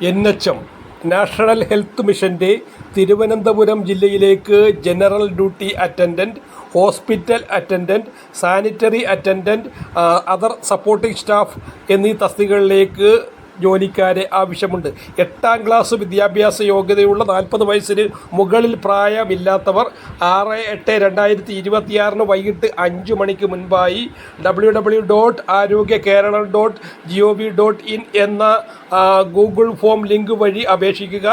NHM national health മിഷൻ്റെ തിരുവനന്തപുരം ജില്ലയിലേക്ക് general duty attendant, hospital attendant, sanitary attendant, other supporting staff എന്നീ തസ്തികകളിലേക്ക് ജോലിക്കാരെ ആവശ്യമുണ്ട്. 8ാം ക്ലാസ് വിദ്യാഭ്യാസ യോഗ്യതയുള്ള 40 വയസ്സിന് മുകളിൽ പ്രായമില്ലാത്തവർ 6/8/2026 വൈകിട്ട് 5 മണിക്ക് മുൻപായി www.arogyakerala.gov.in എന്ന ഗൂഗിൾ ഫോം ലിങ്ക് വഴി അപേക്ഷിക്കുക.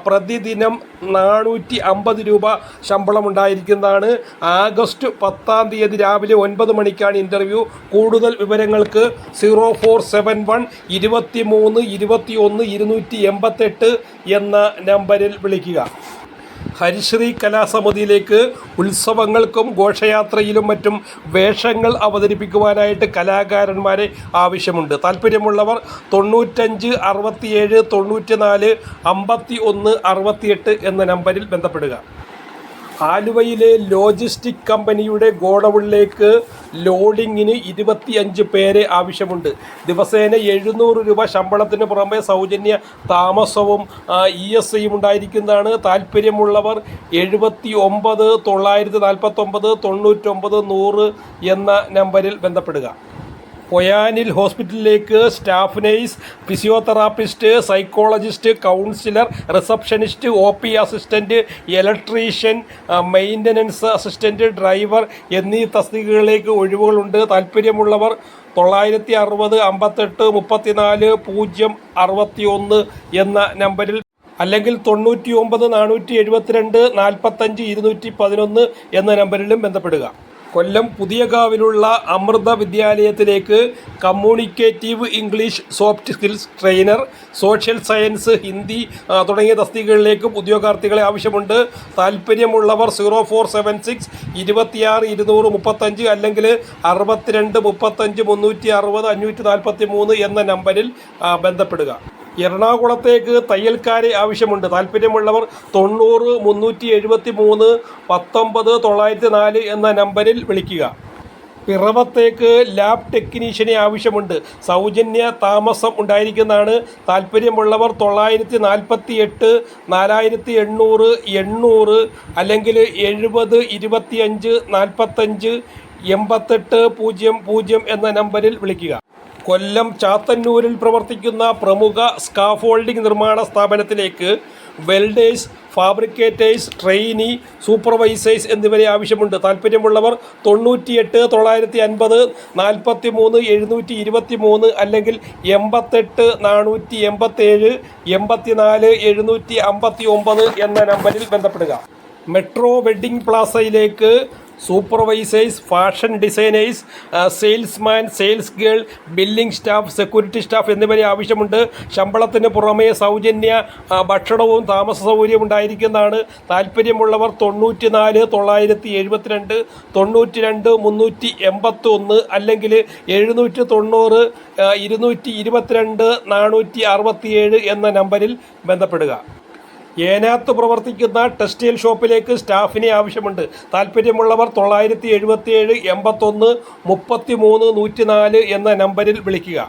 പ്രതിദിനം 450 രൂപ ശമ്പളമുണ്ടായിരിക്കുന്നതാണ്. ആഗസ്റ്റ് 10-ാം തീയതി രാവിലെ 9 മണിക്കാണ് ഇൻ്റർവ്യൂ. കൂടുതൽ വിവരങ്ങൾക്ക് 0471 23 21 288 എന്ന നമ്പറിൽ വിളിക്കുക. ഹരിശ്രീ കലാസമിതിയിലേക്ക് ഉത്സവങ്ങൾക്കും ഘോഷയാത്രയിലും മറ്റും വേഷങ്ങൾ അവതരിപ്പിക്കുവാനായിട്ട് കലാകാരന്മാരെ ആവശ്യമുണ്ട്. താല്പര്യമുള്ളവർ 95 67 94 51 68 എന്ന നമ്പറിൽ ബന്ധപ്പെടുക. ആലുവയിലെ ലോജിസ്റ്റിക് കമ്പനിയുടെ ഗോഡൌണിലേക്ക് ലോഡിങ്ങിന് 25 പേരെ ആവശ്യമുണ്ട്. ദിവസേന 700 രൂപ ശമ്പളത്തിന് പുറമെ സൗജന്യ താമസവും ESIയും ഉണ്ടായിരിക്കുന്നതാണ്. താല്പര്യമുള്ളവർ 79 949 99 100 എന്ന നമ്പറിൽ ബന്ധപ്പെടുക. പൊയാനിൽ ഹോസ്പിറ്റലിലേക്ക് staff nurse, physiotherapist, psychologist, councillor, receptionist, OP assistant, electrician, maintenance assistant, driver എന്നീ തസ്തികകളിലേക്ക് ഒഴിവുകളുണ്ട്. താല്പര്യമുള്ളവർ 960 58 34 061 എന്ന നമ്പറിൽ അല്ലെങ്കിൽ 99 472 45 211 എന്ന നമ്പറിലും ബന്ധപ്പെടുക. കൊല്ലം പുതിയകാവിലുള്ള അമൃത വിദ്യാലയത്തിലേക്ക് communicative English, soft skills trainer, social science, Hindi തുടങ്ങിയ തസ്തികകളിലേക്കും ഉദ്യോഗാർത്ഥികളെ ആവശ്യമുണ്ട്. താല്പര്യമുള്ളവർ 0476 26 235 അല്ലെങ്കിൽ 62 35 360 543 എന്ന നമ്പറിൽ ബന്ധപ്പെടുക. എറണാകുളത്തേക്ക് തയ്യൽക്കാരെ ആവശ്യമുണ്ട്. താല്പര്യമുള്ളവർ 90 373 19 904 എന്ന നമ്പറിൽ വിളിക്കുക. പിറവത്തേക്ക് ലാബ് ടെക്നീഷ്യനെ ആവശ്യമുണ്ട്. സൗജന്യ താമസം ഉണ്ടായിരിക്കുന്നതാണ്. താല്പര്യമുള്ളവർ 948 4800 800 അല്ലെങ്കിൽ 70 25 45 88 00 എന്ന നമ്പറിൽ വിളിക്കുക. കൊല്ലം ചാത്തന്നൂരിൽ പ്രവർത്തിക്കുന്ന പ്രമുഖ സ്കാഫോൾഡിംഗ് നിർമ്മാണ സ്ഥാപനത്തിലേക്ക് വെൽഡേഴ്സ്, ഫാബ്രിക്കേറ്റേഴ്സ്, ട്രെയിനി, സൂപ്പർവൈസേഴ്സ് എന്നിവരെ ആവശ്യമുണ്ട്. താല്പര്യമുള്ളവർ 98 950 43 723 അല്ലെങ്കിൽ 88 487 84 759 എന്ന നമ്പറിൽ ബന്ധപ്പെടുക. മെട്രോ വെഡ്ഡിംഗ് പ്ലാസയിലേക്ക് supervisors, fashion designers, salesman, sales girl, billing staff, security staff എന്നിവരെ ആവശ്യമുണ്ട്. ശമ്പളത്തിന് പുറമേ സൗജന്യ ഭക്ഷണവും താമസ സൗകര്യവും ഉണ്ടായിരിക്കുന്നതാണ്. താല്പര്യമുള്ളവർ 94 972 92 381 അല്ലെങ്കിൽ 790 222 467 എന്ന നമ്പറിൽ ബന്ധപ്പെടുക. ഏനാത്ത് പ്രവർത്തിക്കുന്ന ടെക്സ്റ്റൈൽ ഷോപ്പിലേക്ക് സ്റ്റാഫിനെ ആവശ്യമുണ്ട്. താല്പര്യമുള്ളവർ 977 81 33 104 എന്ന നമ്പറിൽ വിളിക്കുക.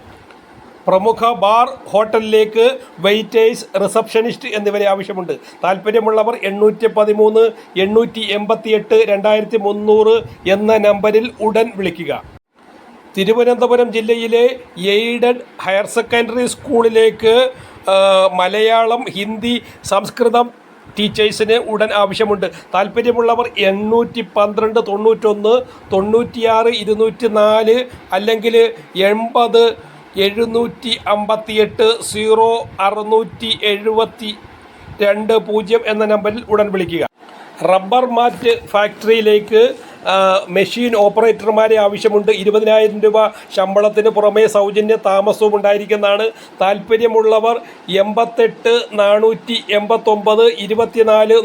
പ്രമുഖ ബാർ ഹോട്ടലിലേക്ക് വെയിറ്റേഴ്സ്, റിസപ്ഷനിസ്റ്റ് എന്നിവരെ ആവശ്യമുണ്ട്. താല്പര്യമുള്ളവർ 813 888 2300 എന്ന നമ്പറിൽ ഉടൻ വിളിക്കുക. തിരുവനന്തപുരം ജില്ലയിലെ എയ്ഡഡ് ഹയർ സെക്കൻഡറി സ്കൂളിലേക്ക് മലയാളം, ഹിന്ദി, സംസ്കൃതം ടീച്ചേഴ്സിന് ഉടൻ ആവശ്യമുണ്ട്. താല്പര്യമുള്ളവർ 812 91 96 204 അല്ലെങ്കിൽ 80 758 0672 എന്ന നമ്പറിൽ ഉടൻ വിളിക്കുക. റബ്ബർ മാറ്റ് ഫാക്ടറിയിലേക്ക് മെഷീൻ ഓപ്പറേറ്റർമാരെ ആവശ്യമുണ്ട്. 20,000 രൂപ ശമ്പളത്തിന് പുറമേ സൗജന്യ താമസവും ഉണ്ടായിരിക്കുന്നതാണ്. താല്പര്യമുള്ളവർ 88 489 24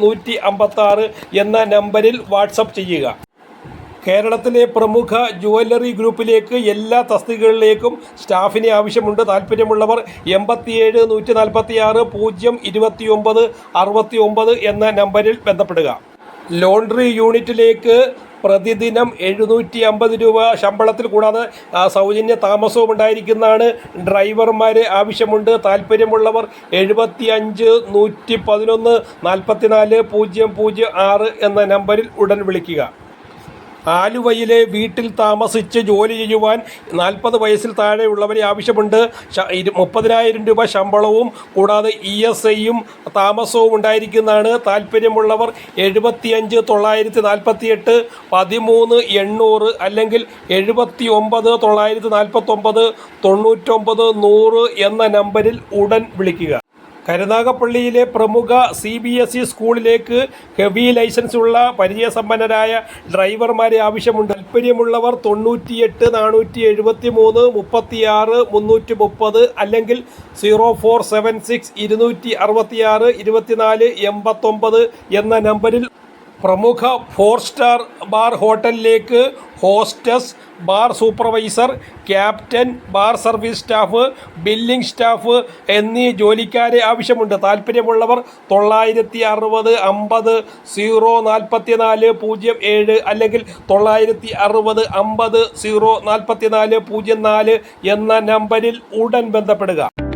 156 എന്ന നമ്പറിൽ വാട്സപ്പ് ചെയ്യുക. കേരളത്തിലെ പ്രമുഖ ജുവല്ലറി ഗ്രൂപ്പിലേക്ക് എല്ലാ തസ്തികകളിലേക്കും സ്റ്റാഫിനെ ആവശ്യമുണ്ട്. താല്പര്യമുള്ളവർ 87 146 029 69 എന്ന നമ്പറിൽ ബന്ധപ്പെടുക. ലോണ്ടറി യൂണിറ്റിലേക്ക് പ്രതിദിനം 750 രൂപ ശമ്പളത്തിൽ കൂടാതെ സൗജന്യ താമസവും ഉണ്ടായിരിക്കുന്നതാണ്. ഡ്രൈവർമാരെ ആവശ്യമുണ്ട്. താല്പര്യമുള്ളവർ 75 111 44 006 എന്ന നമ്പറിൽ ഉടൻ വിളിക്കുക. ആലുവയിലെ വീട്ടിൽ താമസിച്ച് ജോലി ചെയ്യുവാൻ 40 വയസ്സിൽ താഴെയുള്ളവരെ ആവശ്യമുണ്ട്. 30,000 രൂപ ശമ്പളവും കൂടാതെ ESIയും താമസവും ഉണ്ടായിരിക്കുന്നതാണ്. താല്പര്യമുള്ളവർ 75 948 13 800 അല്ലെങ്കിൽ 79 949 99 100 എന്ന നമ്പറിൽ ഉടൻ വിളിക്കുക. കരുനാഗപ്പള്ളിയിലെ പ്രമുഖ CBSE സ്കൂളിലേക്ക് ഹെവി ലൈസൻസ് ഉള്ള പരിചയസമ്പന്നരായ ഡ്രൈവർമാരെ ആവശ്യമുണ്ട്. താല്പര്യമുള്ളവർ 98 473 36 330 അല്ലെങ്കിൽ 0476 266 24 89 എന്ന നമ്പറിൽ പ്രമുഖ 4 സ്റ്റാർ ബാർ ഹോട്ടലിലേക്ക് hostess, bar supervisor, captain, bar service staff, billing staff എന്നീ ജോലിക്കാരെ ആവശ്യമുണ്ട്. താല്പര്യമുള്ളവർ 960 50 044 07 അല്ലെങ്കിൽ 960 50 044 04 എന്ന നമ്പറിൽ ഉടൻ ബന്ധപ്പെടുക.